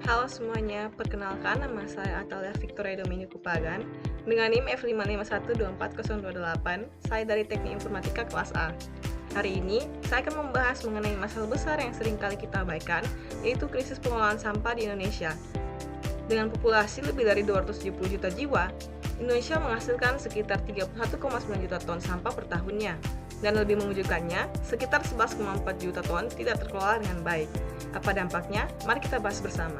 Halo semuanya, perkenalkan nama saya Atalia Victoria Dominiku Pagan dengan NIM F551240228. Saya dari Teknik Informatika kelas A. Hari ini, saya akan membahas mengenai masalah besar yang sering kali kita abaikan, yaitu krisis pengelolaan sampah di Indonesia. Dengan populasi lebih dari 270 juta jiwa, Indonesia menghasilkan sekitar 31,9 juta ton sampah per tahunnya. Dan lebih mengejutkannya, sekitar 11,4 juta ton tidak terkelola dengan baik. Apa dampaknya? Mari kita bahas bersama.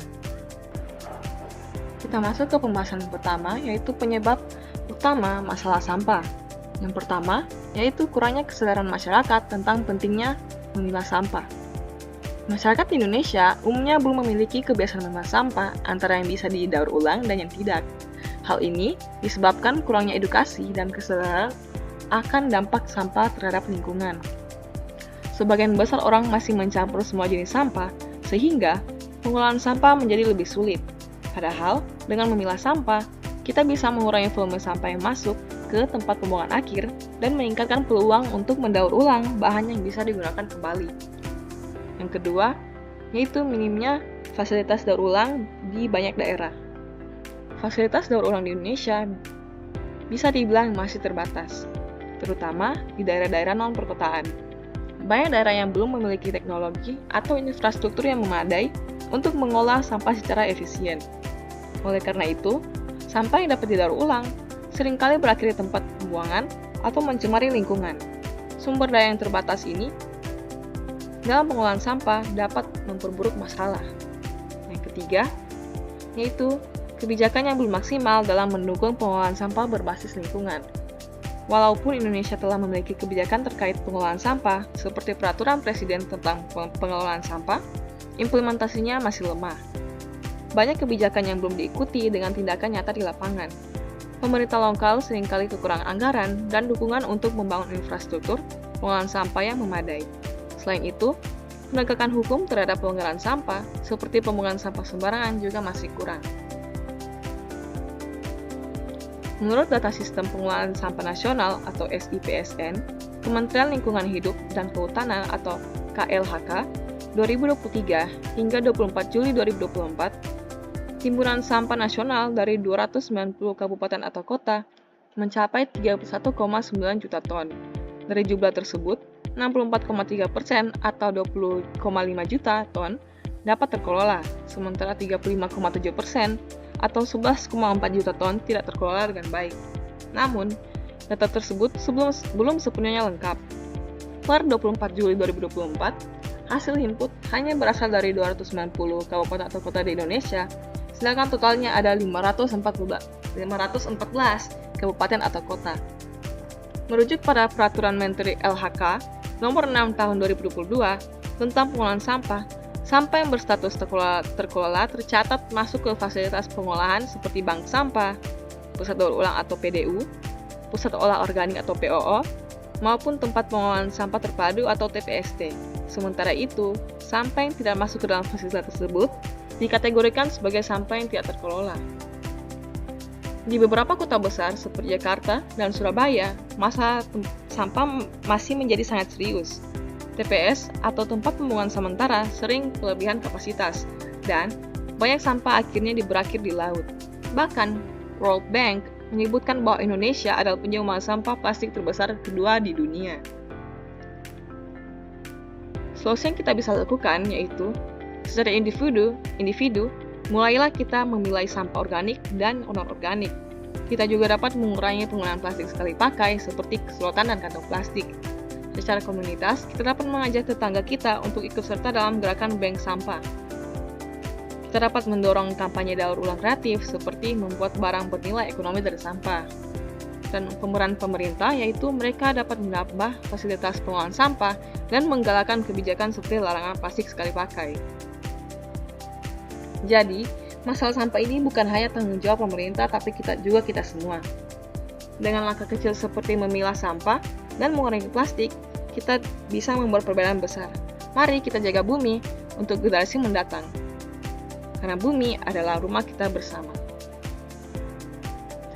Kita masuk ke pembahasan pertama, yaitu penyebab utama masalah sampah. Yang pertama, yaitu kurangnya kesadaran masyarakat tentang pentingnya memilah sampah. Masyarakat di Indonesia umumnya belum memiliki kebiasaan memilah sampah antara yang bisa didaur ulang dan yang tidak. Hal ini disebabkan kurangnya edukasi dan kesadaran akan dampak sampah terhadap lingkungan. Sebagian besar orang masih mencampur semua jenis sampah, sehingga pengelolaan sampah menjadi lebih sulit. Padahal, dengan memilah sampah, kita bisa mengurangi volume sampah yang masuk ke tempat pembuangan akhir dan meningkatkan peluang untuk mendaur ulang bahan yang bisa digunakan kembali. Yang kedua, yaitu minimnya fasilitas daur ulang di banyak daerah. Fasilitas daur ulang di Indonesia bisa dibilang masih terbatas, terutama di daerah-daerah non-perkotaan. Banyak daerah yang belum memiliki teknologi atau infrastruktur yang memadai untuk mengolah sampah secara efisien. Oleh karena itu, sampah yang dapat didaur ulang seringkali berakhir di tempat pembuangan atau mencemari lingkungan. Sumber daya yang terbatas ini dalam pengolahan sampah dapat memperburuk masalah. Yang ketiga, yaitu kebijakan yang belum maksimal dalam mendukung pengolahan sampah berbasis lingkungan. Walaupun Indonesia telah memiliki kebijakan terkait pengelolaan sampah, seperti Peraturan Presiden tentang Pengelolaan Sampah, implementasinya masih lemah. Banyak kebijakan yang belum diikuti dengan tindakan nyata di lapangan. Pemerintah lokal seringkali kekurangan anggaran dan dukungan untuk membangun infrastruktur pengolahan sampah yang memadai. Selain itu, penegakan hukum terhadap pelanggaran sampah, seperti pembuangan sampah sembarangan juga masih kurang. Menurut data Sistem Pengelolaan Sampah Nasional atau SIPSN, Kementerian Lingkungan Hidup dan Kehutanan atau KLHK, 2023 hingga 24 Juli 2024, timbunan sampah nasional dari 290 kabupaten atau kota mencapai 31,9 juta ton. Dari jumlah tersebut, 64,3% atau 20,5 juta ton dapat terkelola, sementara 35,7% atau 11,4 juta ton tidak terkelola dengan baik. Namun, data tersebut belum sepenuhnya lengkap. Per 24 Juli 2024, hasil input hanya berasal dari 290 kabupaten atau kota di Indonesia, sedangkan totalnya ada 514 kabupaten atau kota. Merujuk pada Peraturan Menteri LHK Nomor 6 Tahun 2022 tentang pengolahan sampah, sampah yang berstatus terkelola tercatat masuk ke fasilitas pengolahan seperti bank sampah, pusat daur ulang atau PDU, pusat olah organik atau POO, maupun tempat pengolahan sampah terpadu atau TPST. Sementara itu, sampah yang tidak masuk ke dalam fasilitas tersebut dikategorikan sebagai sampah yang tidak terkelola. Di beberapa kota besar seperti Jakarta dan Surabaya, masalah sampah masih menjadi sangat serius. TPS atau tempat pembuangan sementara sering kelebihan kapasitas, dan banyak sampah akhirnya berakhir di laut. Bahkan, World Bank menyebutkan bahwa Indonesia adalah penyumbang sampah plastik terbesar kedua di dunia. Solusi yang kita bisa lakukan yaitu, secara individu, mulailah kita memilah sampah organik dan non-organik. Kita juga dapat mengurangi penggunaan plastik sekali pakai seperti sedotan dan kantong plastik. Secara komunitas, kita dapat mengajak tetangga kita untuk ikut serta dalam gerakan bank sampah. Kita dapat mendorong kampanye daur ulang kreatif seperti membuat barang bernilai ekonomi dari sampah. Dan pemeran pemerintah yaitu mereka dapat menambah fasilitas pengolahan sampah dan menggalakkan kebijakan seperti larangan plastik sekali pakai. Jadi, masalah sampah ini bukan hanya tanggung jawab pemerintah tapi kita semua. Dengan langkah kecil seperti memilah sampah dan mengurangi plastik, kita bisa membuat perbedaan besar. Mari kita jaga bumi untuk generasi mendatang. Karena bumi adalah rumah kita bersama.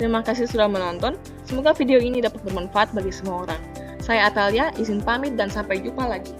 Terima kasih sudah menonton. Semoga video ini dapat bermanfaat bagi semua orang. Saya Atalia, izin pamit dan sampai jumpa lagi.